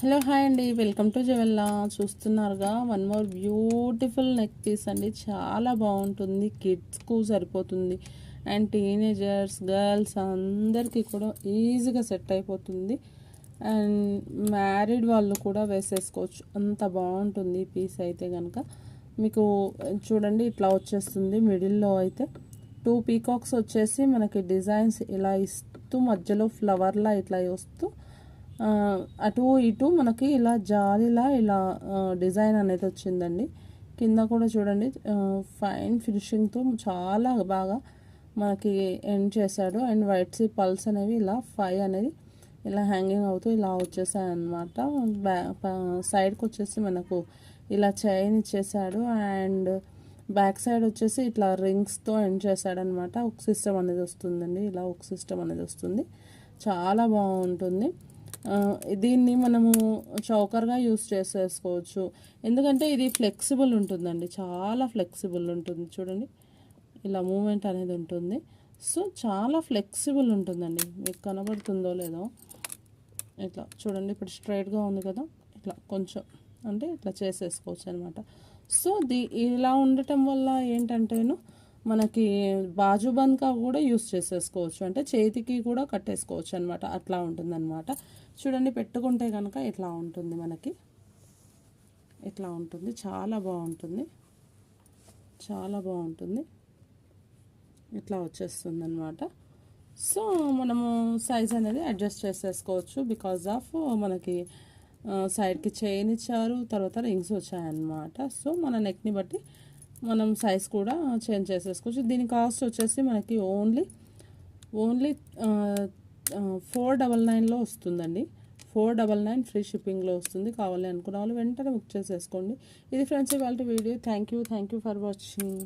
Hello hi అండి, welcome to జవెల్లా. చూస్తున్నారుగా one more beautiful neck piece అండి. చాలా బాగుంటుంది, కిడ్స్కు సరిపోతుంది అండ్ టీనేజర్స్ గర్ల్స్ అందరికీ కూడా ఈజీగా సెట్ అయిపోతుంది. అండ్ మ్యారీడ్ వాళ్ళు కూడా వేసేసుకోవచ్చు, అంత బాగుంటుంది ఈ పీస్ అయితే కనుక. మీకు చూడండి ఇట్లా వచ్చేస్తుంది. మిడిల్లో అయితే 2 పీకాక్స్ వచ్చేసి మనకి డిజైన్స్ ఇలా ఇస్తూ మధ్యలో ఫ్లవర్లా ఇట్లా వస్తూ అటు ఇటు మనకి ఇలా జాలిలా ఇలా డిజైన్ అనేది వచ్చిందండి. కింద కూడా చూడండి ఫైన్ ఫినిషింగ్తో చాలా బాగా మనకి ఎండ్ చేశాడు. అండ్ వైట్ సీ పల్స్ అనేవి ఇలా 5 అనేది ఇలా హ్యాంగింగ్ అవుతూ ఇలా వచ్చేసాయి అన్నమాట. సైడ్కి వచ్చేసి మనకు ఇలా చైన్ ఇచ్చేసాడు. అండ్ బ్యాక్ సైడ్ వచ్చేసి ఇట్లా రింగ్స్తో ఎండ్ చేశాడనమాట. ఒక సిస్టమ్ అనేది వస్తుందండి, ఇలా ఒక సిస్టమ్ అనేది వస్తుంది. చాలా బాగుంటుంది. దీన్ని మనము చౌకర్గా యూస్ చేసేసుకోవచ్చు, ఎందుకంటే ఇది ఫ్లెక్సిబుల్ ఉంటుందండి, చాలా ఫ్లెక్సిబుల్ ఉంటుంది. చూడండి ఇలా మూమెంట్ అనేది ఉంటుంది. సో చాలా ఫ్లెక్సిబుల్ ఉంటుందండి. మీకు కనబడుతుందో లేదో, ఇట్లా చూడండి. ఇప్పుడు స్ట్రైట్గా ఉంది కదా, ఇట్లా కొంచెం అంటే ఇట్లా చేసేసుకోవచ్చు అనమాట. సో ఇలా ఉండటం వల్ల ఏంటంటేను మనకి బాజుబంద్గా కూడా యూస్ చేసేసుకోవచ్చు, అంటే చేతికి కూడా కట్టేసుకోవచ్చు అనమాట. అట్లా ఉంటుందన్నమాట. చూడండి పెట్టుకుంటే కనుక ఇట్లా ఉంటుంది, మనకి ఇట్లా ఉంటుంది. చాలా బాగుంటుంది, చాలా బాగుంటుంది. ఇట్లా వచ్చేస్తుంది అనమాట. సో మనము సైజ్ అనేది అడ్జస్ట్ చేసేసుకోవచ్చు. బికాజ్ ఆఫ్ మనకి సైడ్కి చైన్ ఇచ్చారు, తర్వాత రింగ్స్ వచ్చాయన్నమాట. సో మన నెక్ని బట్టి మనం సైజ్ కూడా చేంజ్ చేసేసుకోవచ్చు. దీని కాస్ట్ వచ్చేసి మనకి ఓన్లీ 499లో వస్తుందండి. 499 ఫ్రీ షిప్పింగ్లో వస్తుంది. కావాలి అనుకున్న వాళ్ళు వెంటనే బుక్ చేసేసుకోండి. ఇది ఫ్రెండ్స్ ఇవాళ video. Thank you for watching.